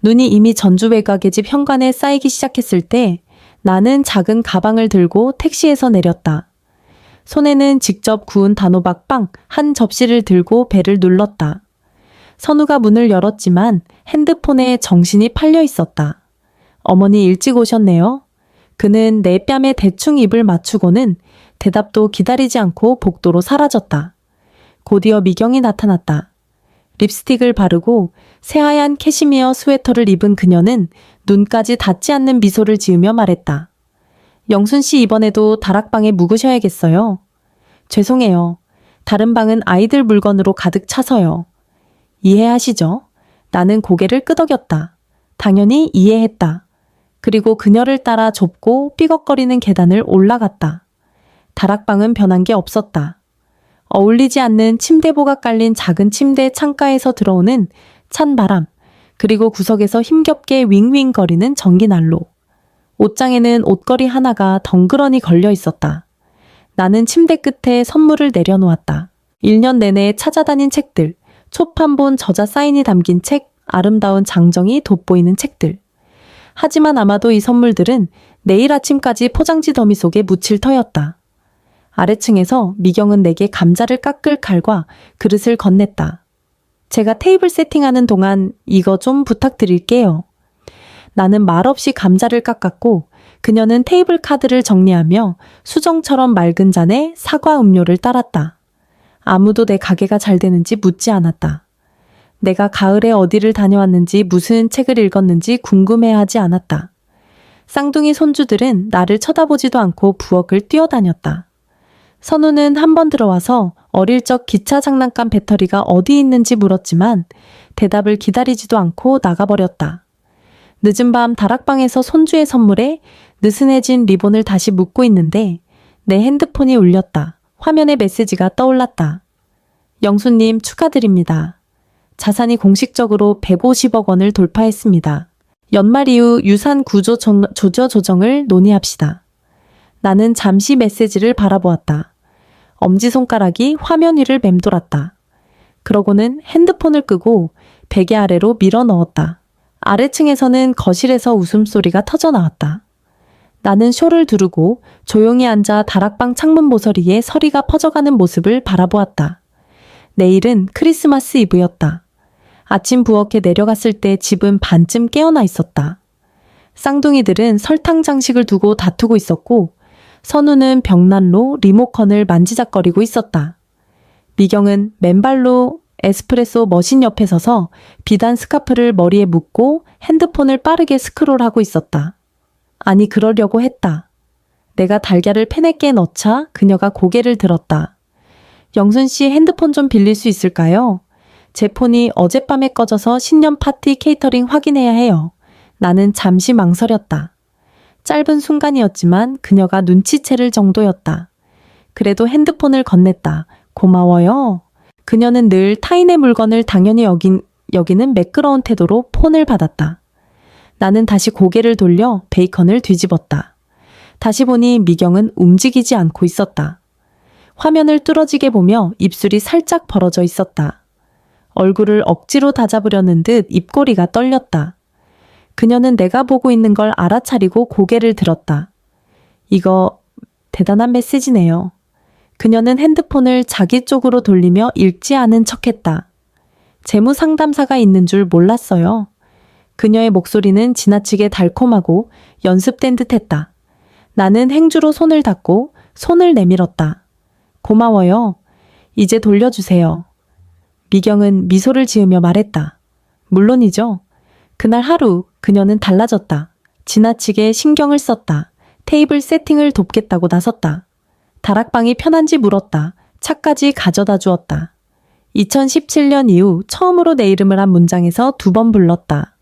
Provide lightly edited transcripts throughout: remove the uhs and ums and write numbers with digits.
눈이 이미 전주 외곽의 집 현관에 쌓이기 시작했을 때 나는 작은 가방을 들고 택시에서 내렸다. 손에는 직접 구운 단호박빵 한 접시를 들고 벨을 눌렀다. 선우가 문을 열었지만 핸드폰에 정신이 팔려 있었다. 어머니 일찍 오셨네요. 그는 내 뺨에 대충 입을 맞추고는 대답도 기다리지 않고 복도로 사라졌다. 곧이어 미경이 나타났다. 립스틱을 바르고 새하얀 캐시미어 스웨터를 입은 그녀는 눈까지 닿지 않는 미소를 지으며 말했다. 영순 씨 이번에도 다락방에 묵으셔야겠어요. 죄송해요. 다른 방은 아이들 물건으로 가득 차서요. 이해하시죠? 나는 고개를 끄덕였다. 당연히 이해했다. 그리고 그녀를 따라 좁고 삐걱거리는 계단을 올라갔다. 다락방은 변한 게 없었다. 어울리지 않는 침대보가 깔린 작은 침대 창가에서 들어오는 찬 바람, 그리고 구석에서 힘겹게 윙윙거리는 전기난로. 옷장에는 옷걸이 하나가 덩그러니 걸려 있었다. 나는 침대 끝에 선물을 내려놓았다. 1년 내내 찾아다닌 책들, 초판본 저자 사인이 담긴 책, 아름다운 장정이 돋보이는 책들. 하지만 아마도 이 선물들은 내일 아침까지 포장지 더미 속에 묻힐 터였다. 아래층에서 미경은 내게 감자를 깎을 칼과 그릇을 건넸다. 제가 테이블 세팅하는 동안 이거 좀 부탁드릴게요. 나는 말없이 감자를 깎았고 그녀는 테이블 카드를 정리하며 수정처럼 맑은 잔에 사과 음료를 따랐다. 아무도 내 가게가 잘 되는지 묻지 않았다. 내가 가을에 어디를 다녀왔는지 무슨 책을 읽었는지 궁금해하지 않았다. 쌍둥이 손주들은 나를 쳐다보지도 않고 부엌을 뛰어다녔다. 선우는 한 번 들어와서 어릴 적 기차 장난감 배터리가 어디 있는지 물었지만 대답을 기다리지도 않고 나가버렸다. 늦은 밤 다락방에서 손주의 선물에 느슨해진 리본을 다시 묶고 있는데 내 핸드폰이 울렸다. 화면에 메시지가 떠올랐다. 영수님 축하드립니다. 자산이 공식적으로 150억 원을 돌파했습니다. 연말 이후 유산 구조 조정을 논의합시다. 나는 잠시 메시지를 바라보았다. 엄지손가락이 화면 위를 맴돌았다. 그러고는 핸드폰을 끄고 베개 아래로 밀어 넣었다. 아래층에서는 거실에서 웃음소리가 터져 나왔다. 나는 쇼를 두르고 조용히 앉아 다락방 창문 모서리에 서리가 퍼져가는 모습을 바라보았다. 내일은 크리스마스 이브였다. 아침 부엌에 내려갔을 때 집은 반쯤 깨어나 있었다. 쌍둥이들은 설탕 장식을 두고 다투고 있었고 선우는 벽난로 리모컨을 만지작거리고 있었다. 미경은 맨발로 에스프레소 머신 옆에 서서 비단 스카프를 머리에 묶고 핸드폰을 빠르게 스크롤하고 있었다. 아니 그러려고 했다. 내가 달걀을 팬에 넣자 그녀가 고개를 들었다. 영순 씨 핸드폰 좀 빌릴 수 있을까요? 제 폰이 어젯밤에 꺼져서 신년 파티 케이터링 확인해야 해요. 나는 잠시 망설였다. 짧은 순간이었지만 그녀가 눈치채를 정도였다. 그래도 핸드폰을 건넸다. 고마워요. 그녀는 늘 타인의 물건을 당연히 여기는 매끄러운 태도로 폰을 받았다. 나는 다시 고개를 돌려 베이컨을 뒤집었다. 다시 보니 미경은 움직이지 않고 있었다. 화면을 뚫어지게 보며 입술이 살짝 벌어져 있었다. 얼굴을 억지로 다잡으려는 듯 입꼬리가 떨렸다. 그녀는 내가 보고 있는 걸 알아차리고 고개를 들었다. 이거 대단한 메시지네요. 그녀는 핸드폰을 자기 쪽으로 돌리며 읽지 않은 척했다. 재무 상담사가 있는 줄 몰랐어요. 그녀의 목소리는 지나치게 달콤하고 연습된 듯했다. 나는 행주로 손을 닫고 손을 내밀었다. 고마워요. 이제 돌려주세요. 미경은 미소를 지으며 말했다. 물론이죠. 그날 하루 그녀는 달라졌다. 지나치게 신경을 썼다. 테이블 세팅을 돕겠다고 나섰다. 다락방이 편한지 물었다. 차까지 가져다 주었다. 2017년 이후 처음으로 내 이름을 한 문장에서 2번 불렀다.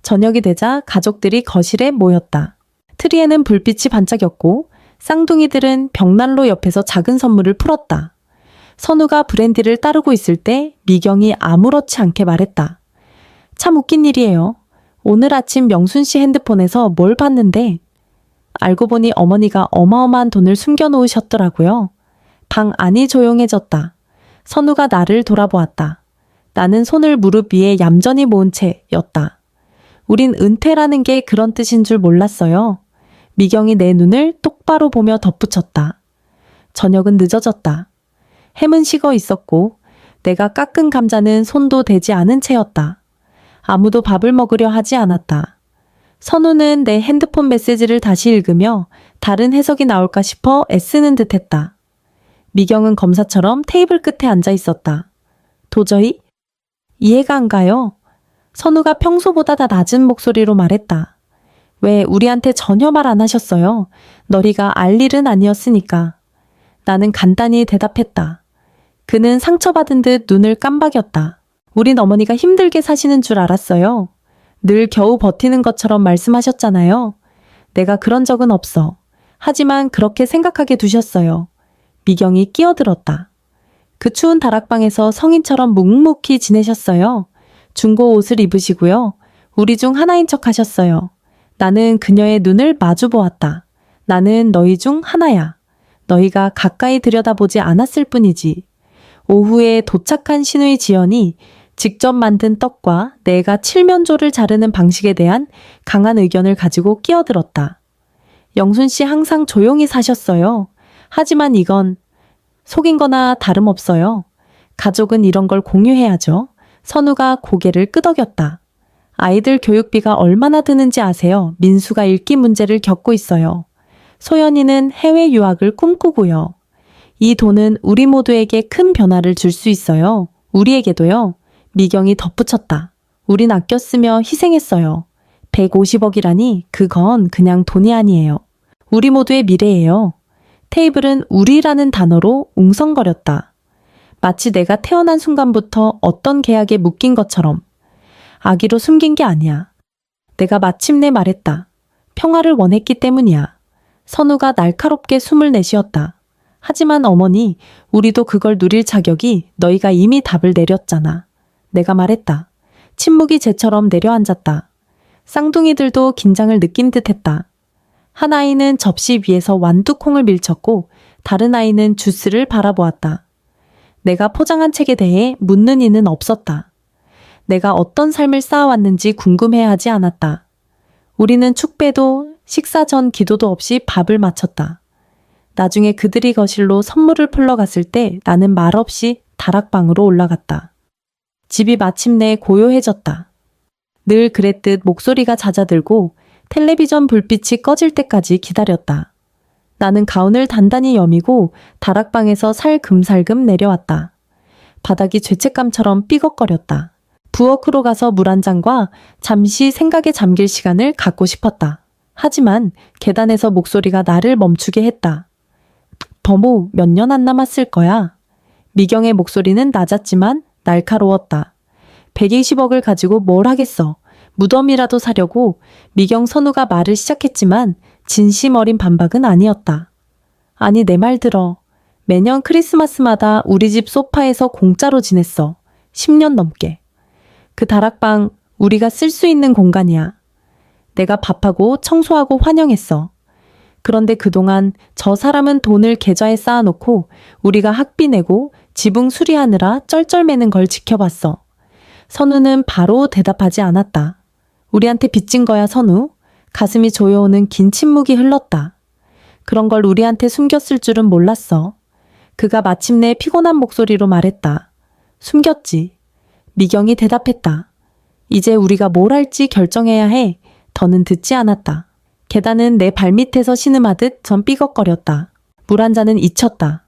저녁이 되자 가족들이 거실에 모였다. 트리에는 불빛이 반짝였고 쌍둥이들은 벽난로 옆에서 작은 선물을 풀었다. 선우가 브랜디를 따르고 있을 때 미경이 아무렇지 않게 말했다. 참 웃긴 일이에요. 오늘 아침 명순 씨 핸드폰에서 뭘 봤는데 알고 보니 어머니가 어마어마한 돈을 숨겨놓으셨더라고요. 방 안이 조용해졌다. 선우가 나를 돌아보았다. 나는 손을 무릎 위에 얌전히 모은 채였다. 우린 은퇴라는 게 그런 뜻인 줄 몰랐어요. 미경이 내 눈을 똑바로 보며 덧붙였다. 저녁은 늦어졌다. 햄은 식어 있었고 내가 깎은 감자는 손도 대지 않은 채였다. 아무도 밥을 먹으려 하지 않았다. 선우는 내 핸드폰 메시지를 다시 읽으며 다른 해석이 나올까 싶어 애쓰는 듯했다. 미경은 검사처럼 테이블 끝에 앉아 있었다. 도저히 이해가 안 가요. 선우가 평소보다 다 낮은 목소리로 말했다. 왜 우리한테 전혀 말 안 하셨어요? 너리가 알 일은 아니었으니까. 나는 간단히 대답했다. 그는 상처받은 듯 눈을 깜박였다. 우린 어머니가 힘들게 사시는 줄 알았어요. 늘 겨우 버티는 것처럼 말씀하셨잖아요. 내가 그런 적은 없어. 하지만 그렇게 생각하게 두셨어요. 미경이 끼어들었다. 그 추운 다락방에서 성인처럼 묵묵히 지내셨어요. 중고 옷을 입으시고요. 우리 중 하나인 척 하셨어요. 나는 그녀의 눈을 마주 보았다. 나는 너희 중 하나야. 너희가 가까이 들여다보지 않았을 뿐이지. 오후에 도착한 시누이 지연이 직접 만든 떡과 내가 칠면조를 자르는 방식에 대한 강한 의견을 가지고 끼어들었다. 영순 씨 항상 조용히 사셨어요. 하지만 이건 속인 거나 다름없어요. 가족은 이런 걸 공유해야죠. 선우가 고개를 끄덕였다. 아이들 교육비가 얼마나 드는지 아세요? 민수가 읽기 문제를 겪고 있어요. 소연이는 해외 유학을 꿈꾸고요. 이 돈은 우리 모두에게 큰 변화를 줄 수 있어요. 우리에게도요. 미경이 덧붙였다. 우린 아껴 쓰며 희생했어요. 150억이라니 그건 그냥 돈이 아니에요. 우리 모두의 미래예요. 테이블은 우리라는 단어로 웅성거렸다. 마치 내가 태어난 순간부터 어떤 계약에 묶인 것처럼. 악의로 숨긴 게 아니야. 내가 마침내 말했다. 평화를 원했기 때문이야. 선우가 날카롭게 숨을 내쉬었다. 하지만 어머니, 우리도 그걸 누릴 자격이 너희가 이미 답을 내렸잖아. 내가 말했다. 침묵이 재처럼 내려앉았다. 쌍둥이들도 긴장을 느낀 듯했다. 한 아이는 접시 위에서 완두콩을 밀쳤고 다른 아이는 주스를 바라보았다. 내가 포장한 책에 대해 묻는 이는 없었다. 내가 어떤 삶을 쌓아왔는지 궁금해하지 않았다. 우리는 축배도 식사 전 기도도 없이 밥을 마쳤다. 나중에 그들이 거실로 선물을 풀러 갔을 때 나는 말없이 다락방으로 올라갔다. 집이 마침내 고요해졌다. 늘 그랬듯 목소리가 잦아들고 텔레비전 불빛이 꺼질 때까지 기다렸다. 나는 가운을 단단히 여미고 다락방에서 살금살금 내려왔다. 바닥이 죄책감처럼 삐걱거렸다. 부엌으로 가서 물 한 잔과 잠시 생각에 잠길 시간을 갖고 싶었다. 하지만 계단에서 목소리가 나를 멈추게 했다. 버모, 몇 년 안 남았을 거야. 미경의 목소리는 낮았지만 날카로웠다. 120억을 가지고 뭘 하겠어. 무덤이라도 사려고. 미경 선우가 말을 시작했지만 진심 어린 반박은 아니었다. 아니, 내 말 들어. 매년 크리스마스마다 우리 집 소파에서 공짜로 지냈어. 10년 넘게. 그 다락방 우리가 쓸 수 있는 공간이야. 내가 밥하고 청소하고 환영했어. 그런데 그동안 저 사람은 돈을 계좌에 쌓아놓고 우리가 학비 내고 지붕 수리하느라 쩔쩔매는 걸 지켜봤어. 선우는 바로 대답하지 않았다. 우리한테 빚진 거야, 선우. 가슴이 조여오는 긴 침묵이 흘렀다. 그런 걸 우리한테 숨겼을 줄은 몰랐어. 그가 마침내 피곤한 목소리로 말했다. 숨겼지. 미경이 대답했다. 이제 우리가 뭘 할지 결정해야 해. 더는 듣지 않았다. 계단은 내 발밑에서 신음하듯 전 삐걱거렸다. 물 한 잔은 잊혔다.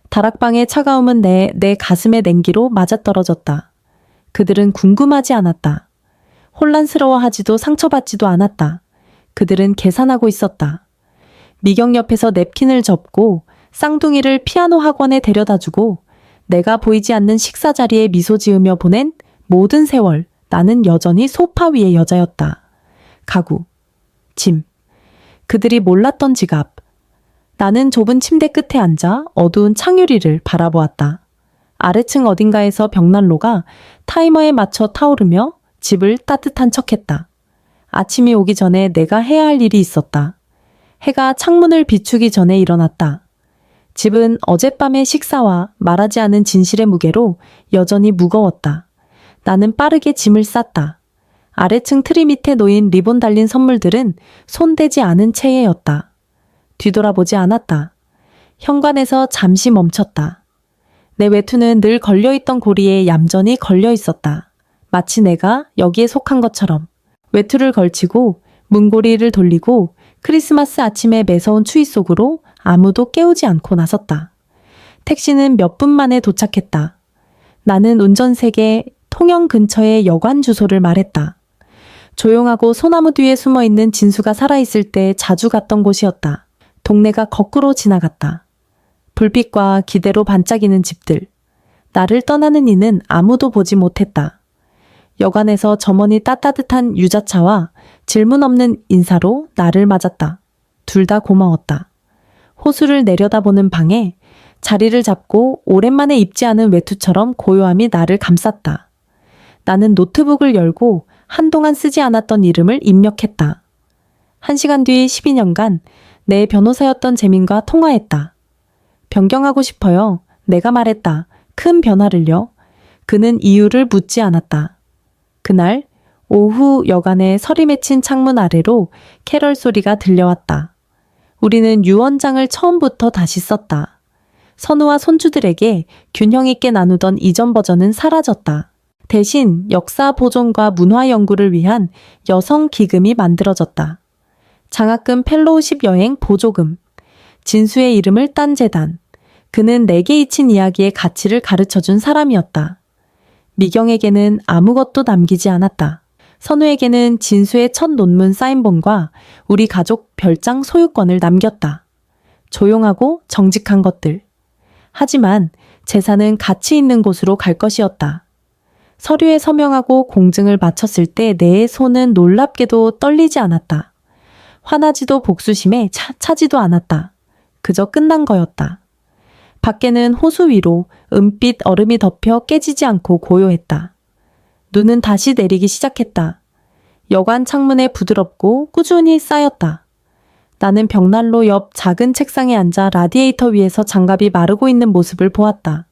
다락방의 차가움은 내 가슴의 냉기로 맞아떨어졌다. 그들은 궁금하지 않았다. 혼란스러워하지도 상처받지도 않았다. 그들은 계산하고 있었다. 미경 옆에서 냅킨을 접고 쌍둥이를 피아노 학원에 데려다주고 내가 보이지 않는 식사 자리에 미소 지으며 보낸 모든 세월 나는 여전히 소파 위의 여자였다. 가구, 짐, 그들이 몰랐던 지갑. 나는 좁은 침대 끝에 앉아 어두운 창유리를 바라보았다. 아래층 어딘가에서 벽난로가 타이머에 맞춰 타오르며 집을 따뜻한 척했다. 아침이 오기 전에 내가 해야 할 일이 있었다. 해가 창문을 비추기 전에 일어났다. 집은 어젯밤의 식사와 말하지 않은 진실의 무게로 여전히 무거웠다. 나는 빠르게 짐을 쌌다. 아래층 트리 밑에 놓인 리본 달린 선물들은 손대지 않은 채예였다. 뒤돌아보지 않았다. 현관에서 잠시 멈췄다. 내 외투는 늘 걸려있던 고리에 얌전히 걸려 있었다. 마치 내가 여기에 속한 것처럼. 외투를 걸치고 문고리를 돌리고 크리스마스 아침의 매서운 추위 속으로 아무도 깨우지 않고 나섰다. 택시는 몇 분 만에 도착했다. 나는 운전석에 통영 근처의 여관 주소를 말했다. 조용하고 소나무 뒤에 숨어있는 진수가 살아있을 때 자주 갔던 곳이었다. 동네가 거꾸로 지나갔다. 불빛과 기대로 반짝이는 집들. 나를 떠나는 이는 아무도 보지 못했다. 여관에서 점원이 따뜻한 유자차와 질문 없는 인사로 나를 맞았다. 둘 다 고마웠다. 호수를 내려다보는 방에 자리를 잡고 오랜만에 입지 않은 외투처럼 고요함이 나를 감쌌다. 나는 노트북을 열고 한동안 쓰지 않았던 이름을 입력했다. 1시간 뒤 12년간 내 변호사였던 재민과 통화했다. 변경하고 싶어요. 내가 말했다. 큰 변화를요. 그는 이유를 묻지 않았다. 그날 오후 여관의 서리 맺힌 창문 아래로 캐럴 소리가 들려왔다. 우리는 유언장을 처음부터 다시 썼다. 선우와 손주들에게 균형 있게 나누던 이전 버전은 사라졌다. 대신 역사 보존과 문화 연구를 위한 여성 기금이 만들어졌다. 장학금 펠로우십 여행 보조금, 진수의 이름을 딴 재단. 그는 내게 잊힌 이야기의 가치를 가르쳐준 사람이었다. 미경에게는 아무것도 남기지 않았다. 선우에게는 진수의 첫 논문 사인본과 우리 가족 별장 소유권을 남겼다. 조용하고 정직한 것들. 하지만 재산은 가치 있는 곳으로 갈 것이었다. 서류에 서명하고 공증을 마쳤을 때 내 손은 놀랍게도 떨리지 않았다. 화나지도 복수심에 차지도 않았다. 그저 끝난 거였다. 밖에는 호수 위로 은빛 얼음이 덮여 깨지지 않고 고요했다. 눈은 다시 내리기 시작했다. 여관 창문에 부드럽고 꾸준히 쌓였다. 나는 벽난로 옆 작은 책상에 앉아 라디에이터 위에서 장갑이 마르고 있는 모습을 보았다.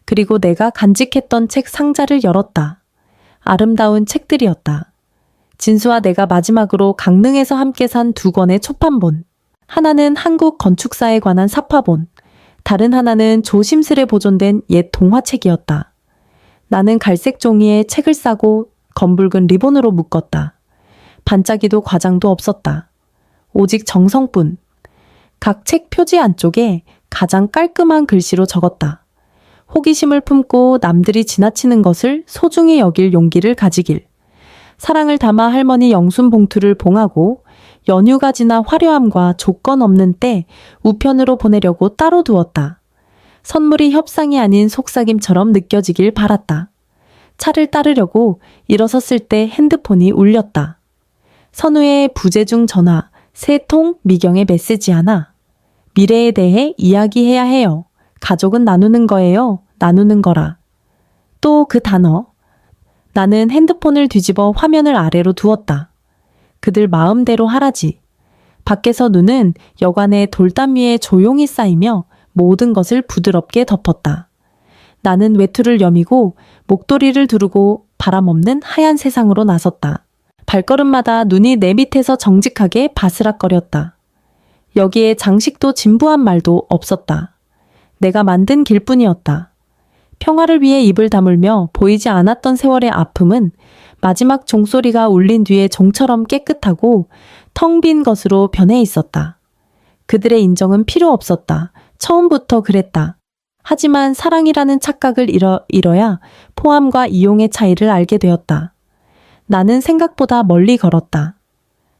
그리고 내가 간직했던 책 상자를 열었다. 아름다운 책들이었다. 진수와 내가 마지막으로 강릉에서 함께 산 2권의 초판본. 하나는 한국 건축사에 관한 사파본, 다른 하나는 조심스레 보존된 옛 동화책이었다. 나는 갈색 종이에 책을 싸고 검붉은 리본으로 묶었다. 반짝이도 과장도 없었다. 오직 정성뿐. 각 책 표지 안쪽에 가장 깔끔한 글씨로 적었다. 호기심을 품고 남들이 지나치는 것을 소중히 여길 용기를 가지길. 사랑을 담아 할머니 영순 봉투를 봉하고 연휴가 지나 화려함과 조건 없는 때 우편으로 보내려고 따로 두었다. 선물이 협상이 아닌 속삭임처럼 느껴지길 바랐다. 차를 따르려고 일어섰을 때 핸드폰이 울렸다. 선우의 부재중 전화, 3통, 미경의 메시지 하나. 미래에 대해 이야기해야 해요. 가족은 나누는 거예요. 나누는 거라. 또 그 단어. 나는 핸드폰을 뒤집어 화면을 아래로 두었다. 그들 마음대로 하라지. 밖에서 눈은 여관의 돌담 위에 조용히 쌓이며 모든 것을 부드럽게 덮었다. 나는 외투를 여미고 목도리를 두르고 바람 없는 하얀 세상으로 나섰다. 발걸음마다 눈이 내 밑에서 정직하게 바스락거렸다. 여기에 장식도 진부한 말도 없었다. 내가 만든 길뿐이었다. 평화를 위해 입을 다물며 보이지 않았던 세월의 아픔은 마지막 종소리가 울린 뒤에 종처럼 깨끗하고 텅 빈 것으로 변해 있었다. 그들의 인정은 필요 없었다. 처음부터 그랬다. 하지만 사랑이라는 착각을 잃어야 포함과 이용의 차이를 알게 되었다. 나는 생각보다 멀리 걸었다.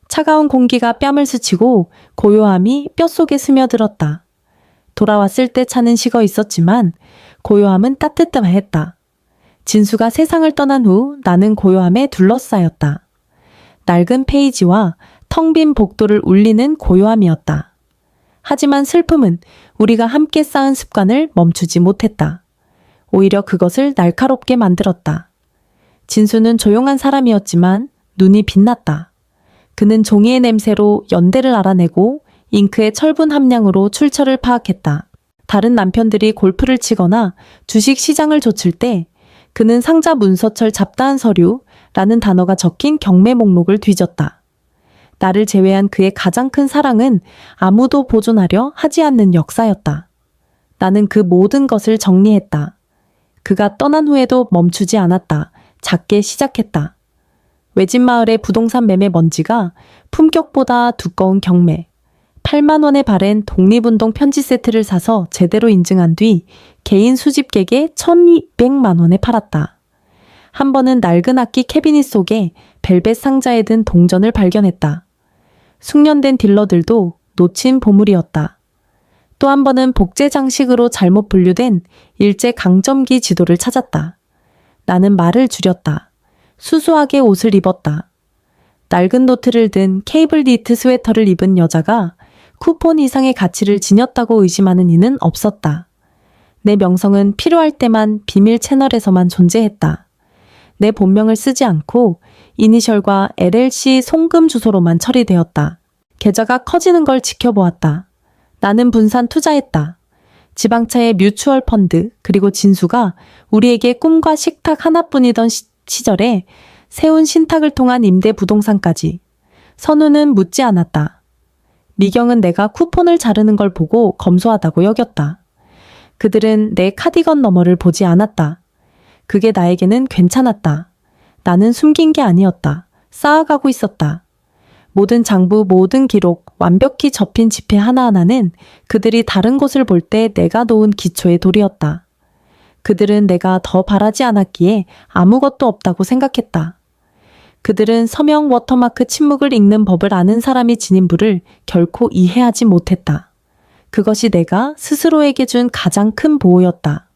차가운 공기가 뺨을 스치고 고요함이 뼛속에 스며들었다. 돌아왔을 때 차는 식어 있었지만 고요함은 따뜻했다. 진수가 세상을 떠난 후 나는 고요함에 둘러싸였다. 낡은 페이지와 텅 빈 복도를 울리는 고요함이었다. 하지만 슬픔은 우리가 함께 쌓은 습관을 멈추지 못했다. 오히려 그것을 날카롭게 만들었다. 진수는 조용한 사람이었지만 눈이 빛났다. 그는 종이의 냄새로 연대를 알아내고 잉크의 철분 함량으로 출처를 파악했다. 다른 남편들이 골프를 치거나 주식 시장을 좇을 때 그는 상자 문서철 잡다한 서류, 라는 단어가 적힌 경매 목록을 뒤졌다. 나를 제외한 그의 가장 큰 사랑은 아무도 보존하려 하지 않는 역사였다. 나는 그 모든 것을 정리했다. 그가 떠난 후에도 멈추지 않았다. 작게 시작했다. 외진 마을의 부동산 매매 먼지가 품격보다 두꺼운 경매. 8만 원에 바랜 독립운동 편지 세트를 사서 제대로 인증한 뒤 개인 수집객에 1,200만 원에 팔았다. 한 번은 낡은 악기 캐비닛 속에 벨벳 상자에 든 동전을 발견했다. 숙련된 딜러들도 놓친 보물이었다. 또 한 번은 복제 장식으로 잘못 분류된 일제 강점기 지도를 찾았다. 나는 말을 줄였다. 수수하게 옷을 입었다. 낡은 노트를 든 케이블 니트 스웨터를 입은 여자가 쿠폰 이상의 가치를 지녔다고 의심하는 이는 없었다. 내 명성은 필요할 때만 비밀 채널에서만 존재했다. 내 본명을 쓰지 않고 이니셜과 LLC 송금 주소로만 처리되었다. 계좌가 커지는 걸 지켜보았다. 나는 분산 투자했다. 지방차의 뮤추얼 펀드, 그리고 진수가 우리에게 꿈과 식탁 하나뿐이던 시절에 세운 신탁을 통한 임대 부동산까지. 선우는 묻지 않았다. 미경은 내가 쿠폰을 자르는 걸 보고 검소하다고 여겼다. 그들은 내 카디건 너머를 보지 않았다. 그게 나에게는 괜찮았다. 나는 숨긴 게 아니었다. 쌓아가고 있었다. 모든 장부, 모든 기록, 완벽히 접힌 지폐 하나하나는 그들이 다른 곳을 볼 때 내가 놓은 기초의 돌이었다. 그들은 내가 더 바라지 않았기에 아무것도 없다고 생각했다. 그들은 서명 워터마크 침묵을 읽는 법을 아는 사람이 지닌 부를 결코 이해하지 못했다. 그것이 내가 스스로에게 준 가장 큰 보호였다.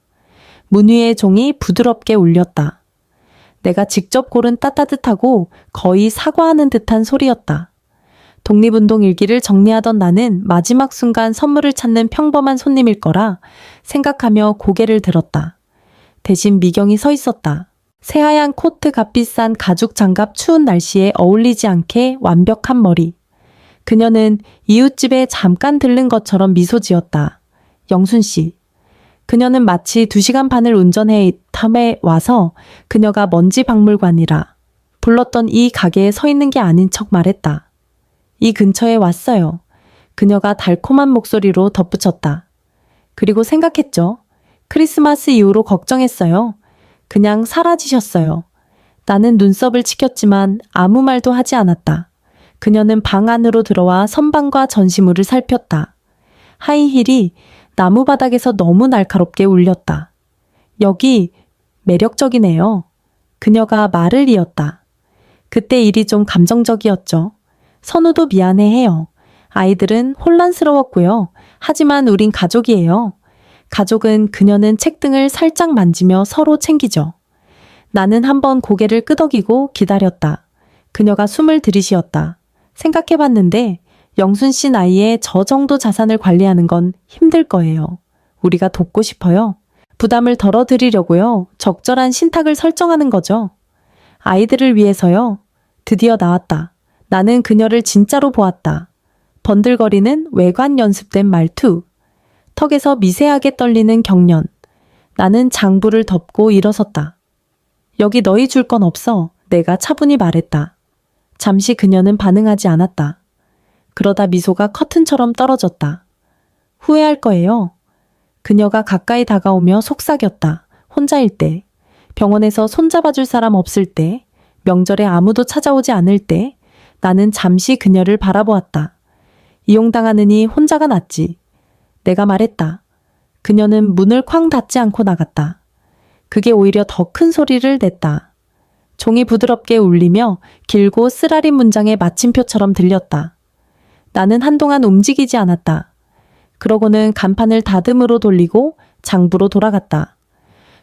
문 위의 종이 부드럽게 울렸다. 내가 직접 고른 따뜻하고 거의 사과하는 듯한 소리였다. 독립운동 일기를 정리하던 나는 마지막 순간 선물을 찾는 평범한 손님일 거라 생각하며 고개를 들었다. 대신 미경이 서 있었다. 새하얀 코트, 값비싼 가죽 장갑, 추운 날씨에 어울리지 않게 완벽한 머리. 그녀는 이웃집에 잠깐 들른 것처럼 미소 지었다. 영순 씨. 그녀는 마치 2시간 반을 운전해 탐에 와서 그녀가 먼지 박물관이라 불렀던 이 가게에 서 있는 게 아닌 척 말했다. 이 근처에 왔어요. 그녀가 달콤한 목소리로 덧붙였다. 그리고 생각했죠. 크리스마스 이후로 걱정했어요. 그냥 사라지셨어요. 나는 눈썹을 치켰지만 아무 말도 하지 않았다. 그녀는 방 안으로 들어와 선반과 전시물을 살폈다. 하이힐이 나무 바닥에서 너무 날카롭게 울렸다. 여기 매력적이네요. 그녀가 말을 이었다. 그때 일이 좀 감정적이었죠. 선우도 미안해해요. 아이들은 혼란스러웠고요. 하지만 우린 가족이에요. 가족은 그녀는 책등을 살짝 만지며 서로 챙기죠. 나는 한번 고개를 끄덕이고 기다렸다. 그녀가 숨을 들이쉬었다. 생각해봤는데 영순 씨 나이에 저 정도 자산을 관리하는 건 힘들 거예요. 우리가 돕고 싶어요. 부담을 덜어드리려고요. 적절한 신탁을 설정하는 거죠. 아이들을 위해서요. 드디어 나왔다. 나는 그녀를 진짜로 보았다. 번들거리는 외관 연습된 말투. 턱에서 미세하게 떨리는 경련. 나는 장부를 덮고 일어섰다. 여기 너희 줄 건 없어. 내가 차분히 말했다. 잠시 그녀는 반응하지 않았다. 그러다 미소가 커튼처럼 떨어졌다. 후회할 거예요. 그녀가 가까이 다가오며 속삭였다. 혼자일 때, 병원에서 손잡아줄 사람 없을 때, 명절에 아무도 찾아오지 않을 때, 나는 잠시 그녀를 바라보았다. 이용당하느니 혼자가 낫지. 내가 말했다. 그녀는 문을 쾅 닫지 않고 나갔다. 그게 오히려 더 큰 소리를 냈다. 종이 부드럽게 울리며 길고 쓰라린 문장의 마침표처럼 들렸다. 나는 한동안 움직이지 않았다. 그러고는 간판을 다듬으로 돌리고 장부로 돌아갔다.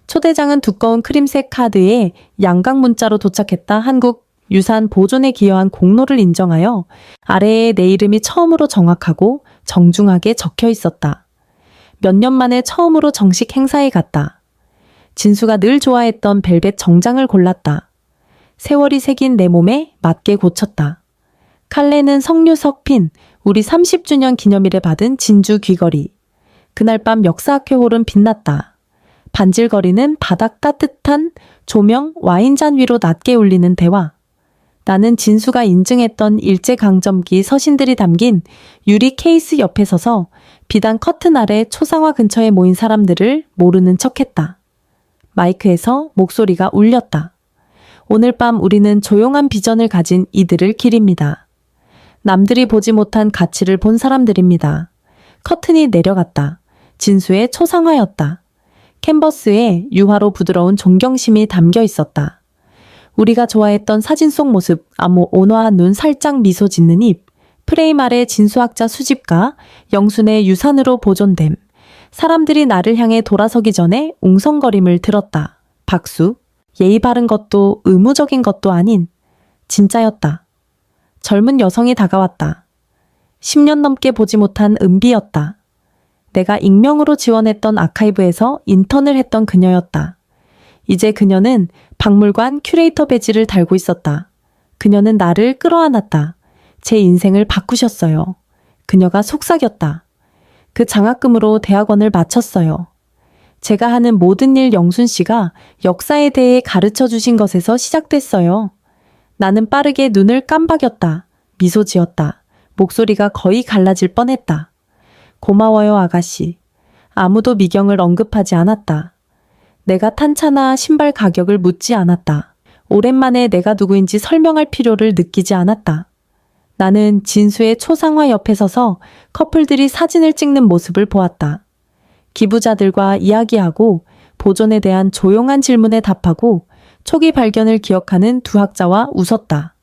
초대장은 두꺼운 크림색 카드에 양각 문자로 도착했다. 한국 유산 보존에 기여한 공로를 인정하여 아래에 내 이름이 처음으로 정확하고 정중하게 적혀 있었다. 몇 년 만에 처음으로 정식 행사에 갔다. 진수가 늘 좋아했던 벨벳 정장을 골랐다. 세월이 새긴 내 몸에 맞게 고쳤다. 칼레는 석류석 핀, 우리 30주년 기념일에 받은 진주 귀걸이. 그날 밤 역사학회 홀은 빛났다. 반질거리는 바닥 따뜻한 조명, 와인잔 위로 낮게 울리는 대화. 나는 진수가 인증했던 일제강점기 서신들이 담긴 유리 케이스 옆에 서서 비단 커튼 아래 초상화 근처에 모인 사람들을 모르는 척했다. 마이크에서 목소리가 울렸다. 오늘 밤 우리는 조용한 비전을 가진 이들을 기립니다. 남들이 보지 못한 가치를 본 사람들입니다. 커튼이 내려갔다. 진수의 초상화였다. 캔버스에 유화로 부드러운 존경심이 담겨 있었다. 우리가 좋아했던 사진 속 모습, 아무 온화한 눈, 살짝 미소 짓는 입, 프레임 아래 진수학자 수집가, 영순의 유산으로 보존됨. 사람들이 나를 향해 돌아서기 전에 웅성거림을 들었다. 박수. 예의 바른 것도 의무적인 것도 아닌 진짜였다. 젊은 여성이 다가왔다. 10년 넘게 보지 못한 은비였다. 내가 익명으로 지원했던 아카이브에서 인턴을 했던 그녀였다. 이제 그녀는 박물관 큐레이터 배지를 달고 있었다. 그녀는 나를 끌어안았다. 제 인생을 바꾸셨어요. 그녀가 속삭였다. 그 장학금으로 대학원을 마쳤어요. 제가 하는 모든 일 영순 씨가 역사에 대해 가르쳐 주신 것에서 시작됐어요. 나는 빠르게 눈을 깜박였다. 미소 지었다. 목소리가 거의 갈라질 뻔했다. 고마워요, 아가씨. 아무도 미경을 언급하지 않았다. 내가 탄 차나 신발 가격을 묻지 않았다. 오랜만에 내가 누구인지 설명할 필요를 느끼지 않았다. 나는 진수의 초상화 옆에 서서 커플들이 사진을 찍는 모습을 보았다. 기부자들과 이야기하고 보존에 대한 조용한 질문에 답하고 초기 발견을 기억하는 두 학자와 웃었다.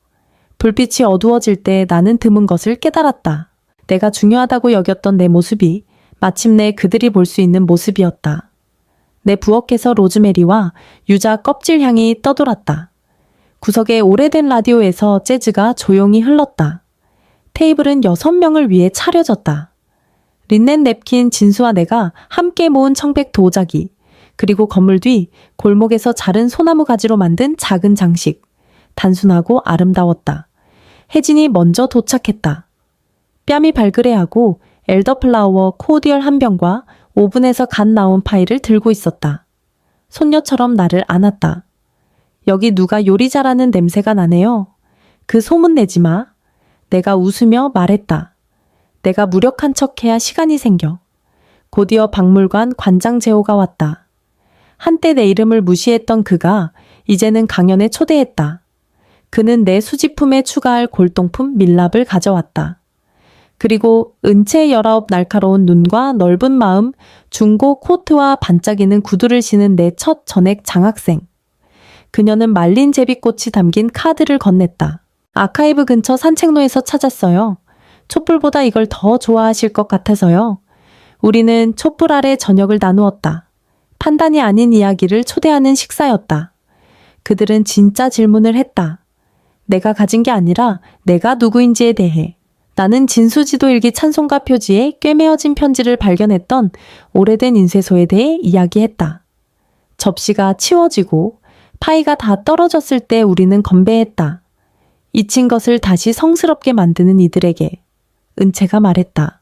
불빛이 어두워질 때 나는 드문 것을 깨달았다. 내가 중요하다고 여겼던 내 모습이 마침내 그들이 볼 수 있는 모습이었다. 내 부엌에서 로즈메리와 유자 껍질 향이 떠돌았다. 구석의 오래된 라디오에서 재즈가 조용히 흘렀다. 테이블은 6명을 위해 차려졌다. 린넨 냅킨 진수와 내가 함께 모은 청백 도자기, 그리고 건물 뒤 골목에서 자른 소나무 가지로 만든 작은 장식. 단순하고 아름다웠다. 혜진이 먼저 도착했다. 뺨이 발그레하고 엘더플라워 코디얼 한 병과 오븐에서 갓 나온 파이를 들고 있었다. 손녀처럼 나를 안았다. 여기 누가 요리 잘하는 냄새가 나네요. 그 소문 내지 마. 내가 웃으며 말했다. 내가 무력한 척해야 시간이 생겨. 곧이어 박물관 관장 제호가 왔다. 한때 내 이름을 무시했던 그가 이제는 강연에 초대했다. 그는 내 수집품에 추가할 골동품 밀랍을 가져왔다. 그리고 은채 19 날카로운 눈과 넓은 마음, 중고 코트와 반짝이는 구두를 신은 내 첫 전액 장학생. 그녀는 말린 제비꽃이 담긴 카드를 건넸다. 아카이브 근처 산책로에서 찾았어요. 촛불보다 이걸 더 좋아하실 것 같아서요. 우리는 촛불 아래 저녁을 나누었다. 판단이 아닌 이야기를 초대하는 식사였다. 그들은 진짜 질문을 했다. 내가 가진 게 아니라 내가 누구인지에 대해. 나는 진수지도일기 찬송가 표지에 꿰매어진 편지를 발견했던 오래된 인쇄소에 대해 이야기했다. 접시가 치워지고 파이가 다 떨어졌을 때 우리는 건배했다. 잊힌 것을 다시 성스럽게 만드는 이들에게. 은채가 말했다.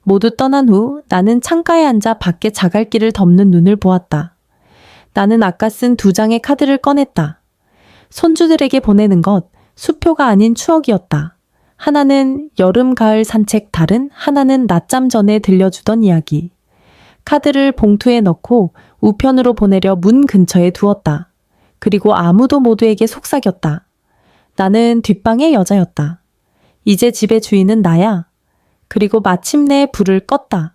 모두 떠난 후 나는 창가에 앉아 밖에 자갈길을 덮는 눈을 보았다. 나는 아까 쓴 2장의 카드를 꺼냈다. 손주들에게 보내는 것, 수표가 아닌 추억이었다. 하나는 여름, 가을 산책 달은, 하나는 낮잠 전에 들려주던 이야기. 카드를 봉투에 넣고 우편으로 보내려 문 근처에 두었다. 그리고 아무도 모두에게 속삭였다. 나는 뒷방의 여자였다. 이제 집의 주인은 나야. 그리고 마침내 불을 껐다.